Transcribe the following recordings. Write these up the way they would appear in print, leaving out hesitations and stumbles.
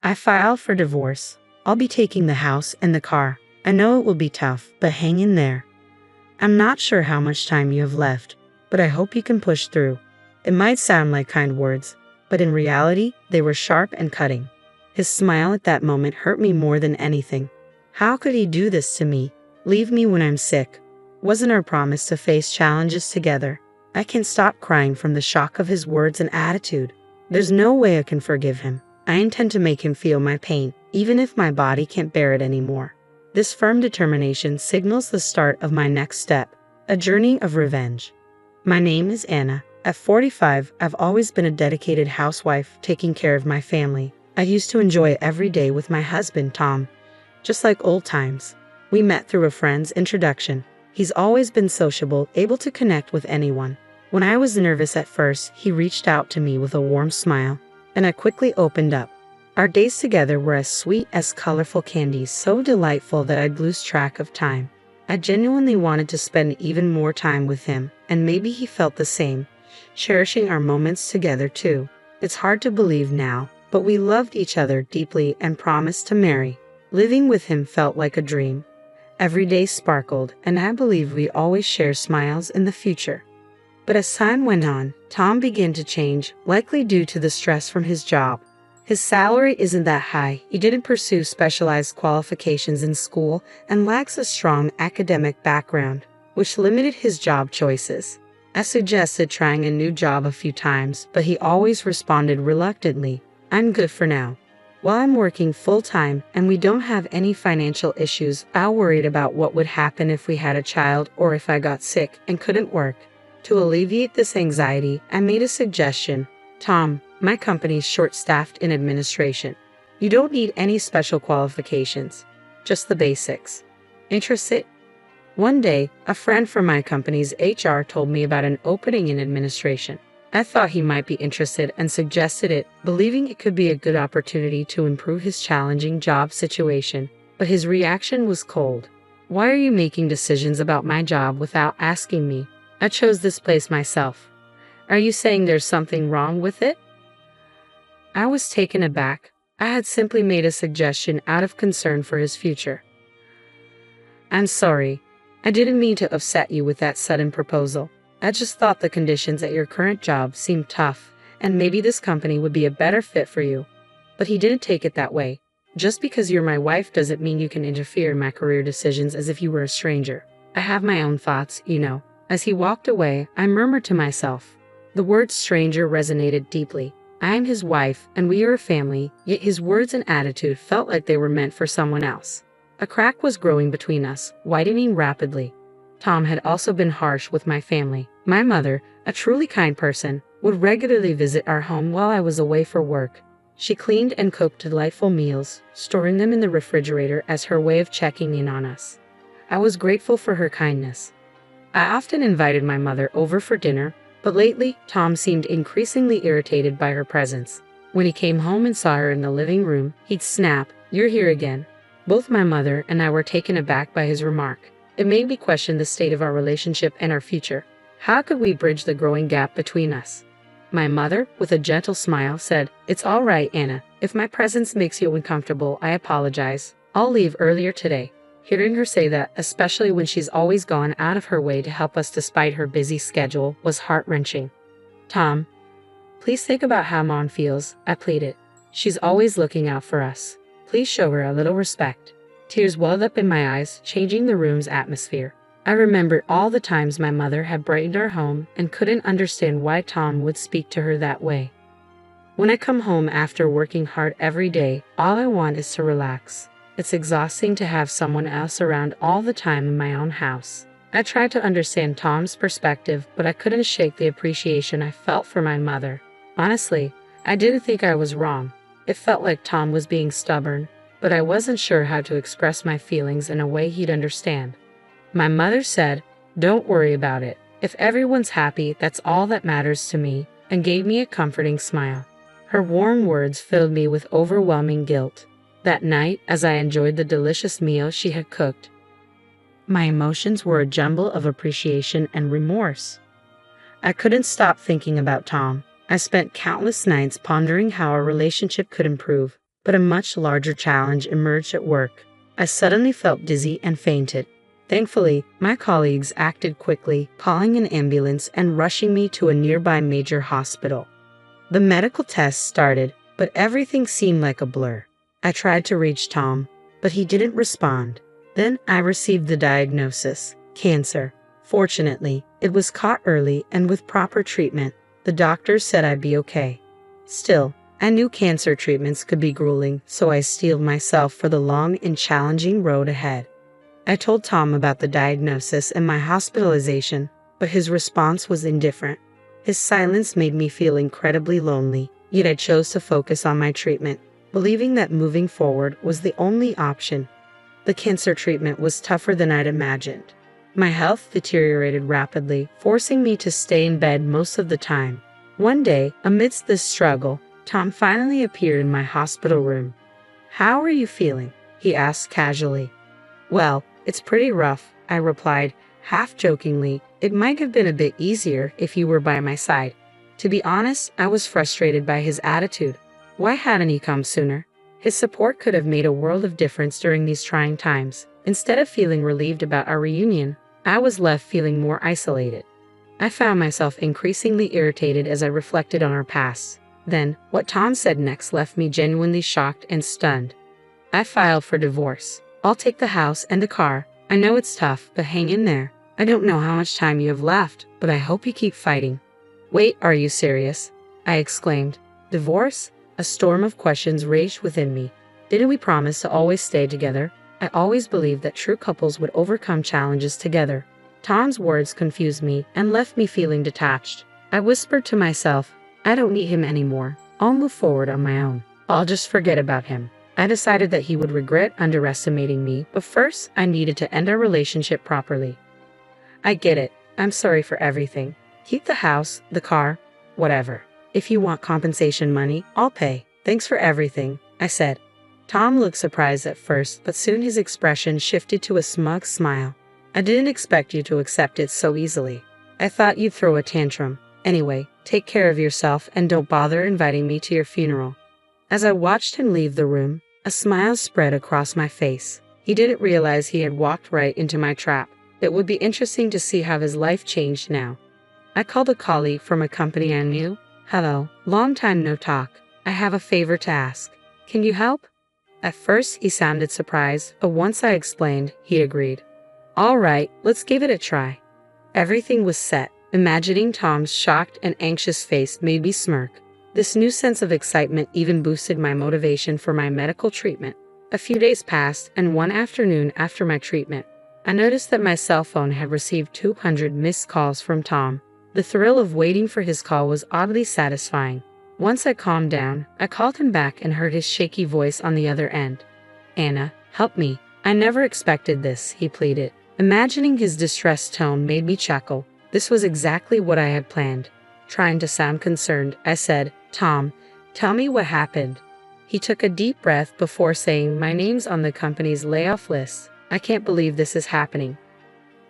I filed for divorce. I'll be taking the house and the car. I know it will be tough, but hang in there. I'm not sure how much time you have left, but I hope you can push through. It might sound like kind words, but in reality, they were sharp and cutting. His smile at that moment hurt me more than anything. How could he do this to me? Leave me when I'm sick? Wasn't our promise to face challenges together? I can't stop crying from the shock of his words and attitude. There's no way I can forgive him. I intend to make him feel my pain, even if my body can't bear it anymore. This firm determination signals the start of my next step, a journey of revenge. My name is Anna. At 45, I've always been a dedicated housewife taking care of my family. I used to enjoy every day with my husband, Tom. Just like old times. We met through a friend's introduction. He's always been sociable, able to connect with anyone. When I was nervous at first, he reached out to me with a warm smile, and I quickly opened up. Our days together were as sweet as colorful candies, so delightful that I'd lose track of time. I genuinely wanted to spend even more time with him, and maybe he felt the same, cherishing our moments together too. It's hard to believe now, but we loved each other deeply and promised to marry. Living with him felt like a dream. Every day sparkled, and I believe we always share smiles in the future. But as time went on, Tom began to change, likely due to the stress from his job. His salary isn't that high, he didn't pursue specialized qualifications in school, and lacks a strong academic background, which limited his job choices. I suggested trying a new job a few times, but he always responded reluctantly, "I'm good for now." While I'm working full-time and we don't have any financial issues, I worried about what would happen if we had a child or if I got sick and couldn't work. To alleviate this anxiety, I made a suggestion. "Tom, my company's short-staffed in administration. You don't need any special qualifications, just the basics. Interested?" One day, a friend from my company's HR told me about an opening in administration. I thought he might be interested and suggested it, believing it could be a good opportunity to improve his challenging job situation. But his reaction was cold. "Why are you making decisions about my job without asking me? I chose this place myself. Are you saying there's something wrong with it?" I was taken aback. I had simply made a suggestion out of concern for his future. "I'm sorry. I didn't mean to upset you with that sudden proposal. I just thought the conditions at your current job seemed tough, and maybe this company would be a better fit for you." But he didn't take it that way. "Just because you're my wife doesn't mean you can interfere in my career decisions as if you were a stranger. I have my own thoughts, you know." As he walked away, I murmured to myself. The word stranger resonated deeply. I am his wife, and we are a family, yet his words and attitude felt like they were meant for someone else. A crack was growing between us, widening rapidly. Tom had also been harsh with my family. My mother, a truly kind person, would regularly visit our home while I was away for work. She cleaned and cooked delightful meals, storing them in the refrigerator as her way of checking in on us. I was grateful for her kindness. I often invited my mother over for dinner, but lately, Tom seemed increasingly irritated by her presence. When he came home and saw her in the living room, he'd snap, "You're here again." Both my mother and I were taken aback by his remark. It made me question the state of our relationship and our future. How could we bridge the growing gap between us? My mother, with a gentle smile, said, "It's all right, Anna. If my presence makes you uncomfortable, I apologize. I'll leave earlier today." Hearing her say that, especially when she's always gone out of her way to help us despite her busy schedule, was heart-wrenching. "Tom, please think about how Mom feels," I pleaded. "She's always looking out for us. Please show her a little respect." Tears welled up in my eyes, changing the room's atmosphere. I remembered all the times my mother had brightened our home and couldn't understand why Tom would speak to her that way. When I come home after working hard every day, all I want is to relax. It's exhausting to have someone else around all the time in my own house. I tried to understand Tom's perspective, but I couldn't shake the appreciation I felt for my mother. Honestly, I didn't think I was wrong. It felt like Tom was being stubborn, but I wasn't sure how to express my feelings in a way he'd understand. My mother said, "Don't worry about it. If everyone's happy, that's all that matters to me," and gave me a comforting smile. Her warm words filled me with overwhelming guilt. That night, as I enjoyed the delicious meal she had cooked, my emotions were a jumble of appreciation and remorse. I couldn't stop thinking about Tom. I spent countless nights pondering how our relationship could improve. but a much larger challenge emerged at work. I suddenly felt dizzy and fainted. Thankfully, my colleagues acted quickly, calling an ambulance and rushing me to a nearby major hospital. The medical tests started, but everything seemed like a blur. I tried to reach Tom, but he didn't respond. Then I received the diagnosis: cancer. Fortunately, it was caught early, and with proper treatment, the doctors said I'd be okay. Still, I knew cancer treatments could be grueling, so I steeled myself for the long and challenging road ahead. I told Tom about the diagnosis and my hospitalization, but his response was indifferent. His silence made me feel incredibly lonely, yet I chose to focus on my treatment, believing that moving forward was the only option. The cancer treatment was tougher than I'd imagined. My health deteriorated rapidly, forcing me to stay in bed most of the time. One day, amidst this struggle, Tom finally appeared in my hospital room. "How are you feeling?" he asked casually. "Well, it's pretty rough," I replied, half jokingly. "It might have been a bit easier if you were by my side." To be honest, I was frustrated by his attitude. Why hadn't he come sooner? His support could have made a world of difference during these trying times. Instead of feeling relieved about our reunion, I was left feeling more isolated. I found myself increasingly irritated as I reflected on our past. Then, what Tom said next left me genuinely shocked and stunned. "I filed for divorce. I'll take the house and the car. I know it's tough, but hang in there. I don't know how much time you have left, but I hope you keep fighting." "Wait, are you serious?" I exclaimed. "Divorce?" A storm of questions raged within me. Didn't we promise to always stay together? I always believed that true couples would overcome challenges together. Tom's words confused me and left me feeling detached. I whispered to myself, "I don't need him anymore. I'll move forward on my own. I'll just forget about him." I decided that he would regret underestimating me, but first I needed to end our relationship properly. "I get it. I'm sorry for everything. Keep the house, the car, whatever. If you want compensation money, I'll pay. Thanks for everything," I said. Tom looked surprised at first, but soon his expression shifted to a smug smile. "I didn't expect you to accept it so easily. I thought you'd throw a tantrum. Anyway, take care of yourself and don't bother inviting me to your funeral." As I watched him leave the room, a smile spread across my face. He didn't realize he had walked right into my trap. It would be interesting to see how his life changed now. I called a colleague from a company I knew. "Hello, long time no talk. I have a favor to ask. Can you help?" At first, he sounded surprised, but once I explained, he agreed. "All right, let's give it a try." Everything was set. Imagining Tom's shocked and anxious face made me smirk. This new sense of excitement even boosted my motivation for my medical treatment. A few days passed, and one afternoon after my treatment, I noticed that my cell phone had received 200 missed calls from Tom. The thrill of waiting for his call was oddly satisfying. Once I calmed down, I called him back and heard his shaky voice on the other end. "Anna, help me. I never expected this," he pleaded. Imagining his distressed tone made me chuckle. This was exactly what I had planned. Trying to sound concerned, I said, "Tom, tell me what happened." He took a deep breath before saying, "My name's on the company's layoff list. I can't believe this is happening."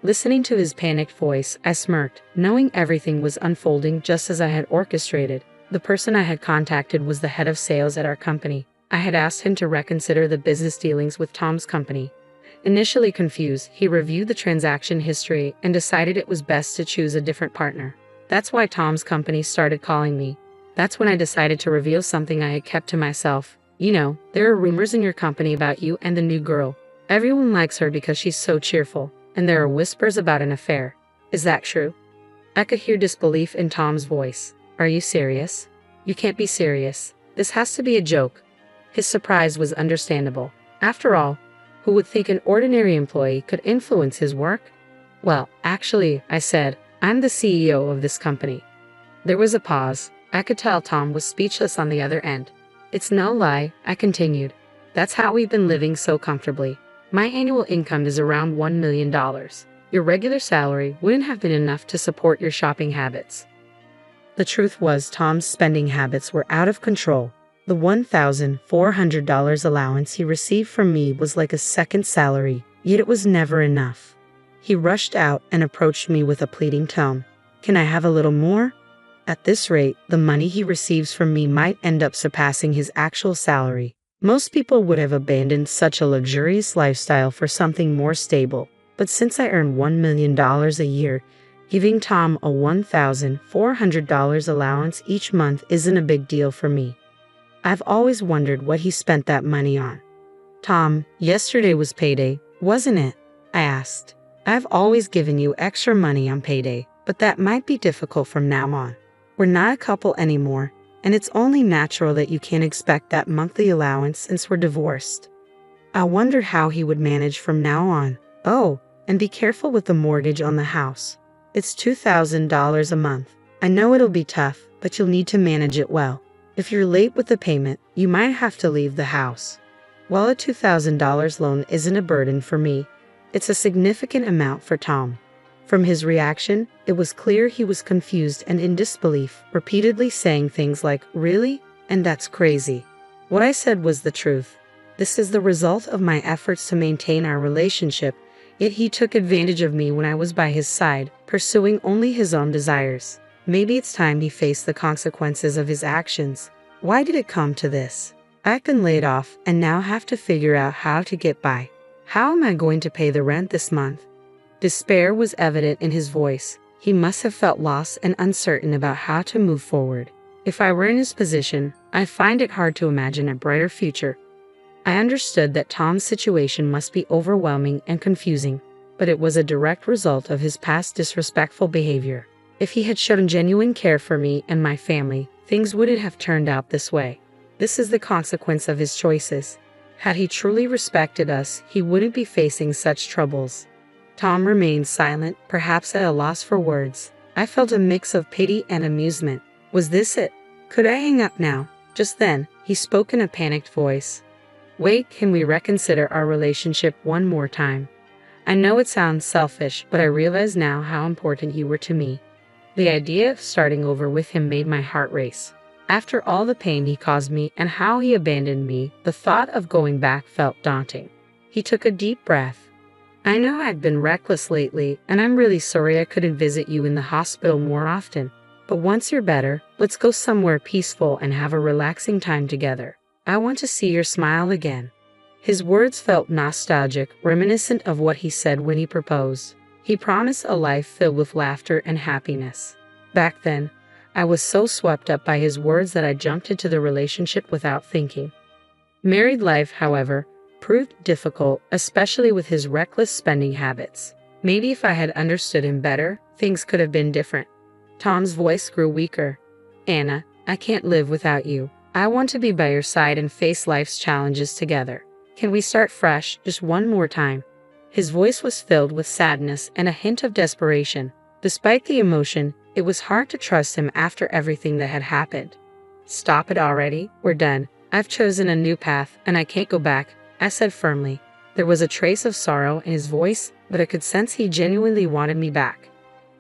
Listening to his panicked voice, I smirked, knowing everything was unfolding just as I had orchestrated. The person I had contacted was the head of sales at our company. I had asked him to reconsider the business dealings with Tom's company. Initially confused, he reviewed the transaction history and decided it was best to choose a different partner. That's why Tom's company started calling me. That's when I decided to reveal something I had kept to myself. "You know, there are rumors in your company about you and the new girl. Everyone likes her because she's so cheerful, and there are whispers about an affair. Is that true?" I could hear disbelief in Tom's voice. "Are you serious?" "You can't be serious. This has to be a joke." His surprise was understandable. After all, who would think an ordinary employee could influence his work? "Well, actually," I said, "I'm the CEO of this company." There was a pause. I could tell Tom was speechless on the other end. "It's no lie," I continued. "That's how we've been living so comfortably. My annual income is around $1 million. Your regular salary wouldn't have been enough to support your shopping habits." The truth was, Tom's spending habits were out of control. The $1,400 allowance he received from me was like a second salary, yet it was never enough. He rushed out and approached me with a pleading tone. "Can I have a little more?" At this rate, the money he receives from me might end up surpassing his actual salary. Most people would have abandoned such a luxurious lifestyle for something more stable, but since I earn $1 million a year, giving Tom a $1,400 allowance each month isn't a big deal for me. I've always wondered what he spent that money on. Tom, yesterday was payday, wasn't it? I asked. I've always given you extra money on payday, but that might be difficult from now on. We're not a couple anymore, and it's only natural that you can't expect that monthly allowance since we're divorced. I wondered how he would manage from now on. Oh, and be careful with the mortgage on the house. It's $2,000 a month. I know it'll be tough, but you'll need to manage it well. If you're late with the payment, you might have to leave the house. While a $2,000 loan isn't a burden for me, it's a significant amount for Tom. From his reaction, it was clear he was confused and in disbelief, repeatedly saying things like, "Really? And that's crazy." What I said was the truth. This is the result of my efforts to maintain our relationship, yet he took advantage of me when I was by his side, pursuing only his own desires. Maybe it's time he faced the consequences of his actions. Why did it come to this? I've been laid off and now have to figure out how to get by. How am I going to pay the rent this month? Despair was evident in his voice. He must have felt lost and uncertain about how to move forward. If I were in his position, I find it hard to imagine a brighter future. I understood that Tom's situation must be overwhelming and confusing, but it was a direct result of his past disrespectful behavior. If he had shown genuine care for me and my family, things wouldn't have turned out this way. This is the consequence of his choices. Had he truly respected us, he wouldn't be facing such troubles. Tom remained silent, perhaps at a loss for words. I felt a mix of pity and amusement. Was this it? Could I hang up now? Just then, he spoke in a panicked voice. "Wait, can we reconsider our relationship one more time? I know it sounds selfish, but I realize now how important you were to me." The idea of starting over with him made my heart race. After all the pain he caused me and how he abandoned me, the thought of going back felt daunting. He took a deep breath. "I know I've been reckless lately, and I'm really sorry I couldn't visit you in the hospital more often. But once you're better, let's go somewhere peaceful and have a relaxing time together. I want to see your smile again." His words felt nostalgic, reminiscent of what he said when he proposed. He promised a life filled with laughter and happiness. Back then, I was so swept up by his words that I jumped into the relationship without thinking. Married life, however, proved difficult, especially with his reckless spending habits. Maybe if I had understood him better, things could have been different. Tom's voice grew weaker. "Anna, I can't live without you. I want to be by your side and face life's challenges together. Can we start fresh, just one more time?" His voice was filled with sadness and a hint of desperation. Despite the emotion, it was hard to trust him after everything that had happened. "Stop it already, we're done. I've chosen a new path, and I can't go back," I said firmly. There was a trace of sorrow in his voice, but I could sense he genuinely wanted me back.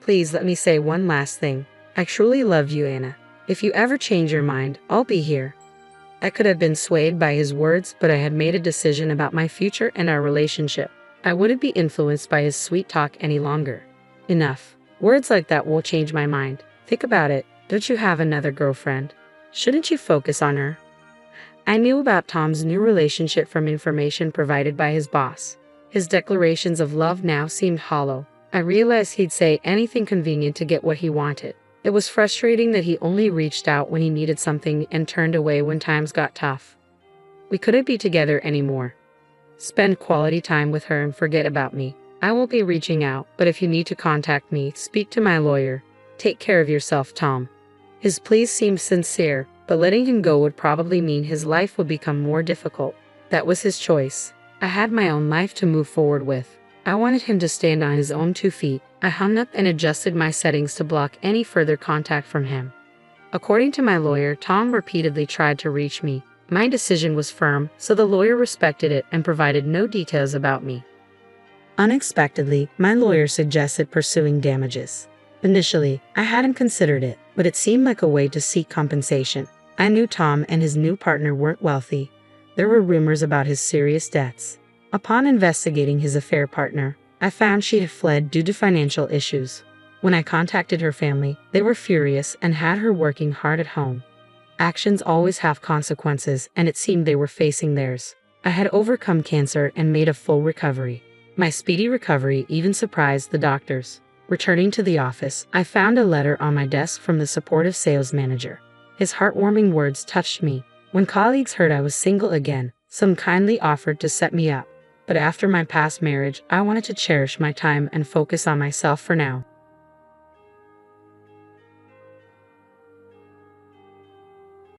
"Please let me say one last thing. I truly love you, Anna. If you ever change your mind, I'll be here." I could have been swayed by his words, but I had made a decision about my future and our relationship. I wouldn't be influenced by his sweet talk any longer. Enough. Words like that will change my mind. Think about it. Don't you have another girlfriend? Shouldn't you focus on her? I knew about Tom's new relationship from information provided by his boss. His declarations of love now seemed hollow. I realized he'd say anything convenient to get what he wanted. It was frustrating that he only reached out when he needed something and turned away when times got tough. We couldn't be together anymore. Spend quality time with her and forget about me. I will be reaching out, but if you need to contact me, speak to my lawyer. Take care of yourself, Tom. His pleas seemed sincere, but letting him go would probably mean his life would become more difficult. That was his choice. I had my own life to move forward with. I wanted him to stand on his own 2 feet. I hung up and adjusted my settings to block any further contact from him. According to my lawyer, Tom repeatedly tried to reach me. My decision was firm, so the lawyer respected it and provided no details about me. Unexpectedly, my lawyer suggested pursuing damages. Initially, I hadn't considered it, but it seemed like a way to seek compensation. I knew Tom and his new partner weren't wealthy. There were rumors about his serious debts. Upon investigating his affair partner, I found she had fled due to financial issues. When I contacted her family, they were furious and had her working hard at home. Actions always have consequences, and it seemed they were facing theirs. I had overcome cancer and made a full recovery. My speedy recovery even surprised the doctors. Returning to the office, I found a letter on my desk from the supportive sales manager. His heartwarming words touched me. When colleagues heard I was single again, some kindly offered to set me up. But after my past marriage, I wanted to cherish my time and focus on myself for now.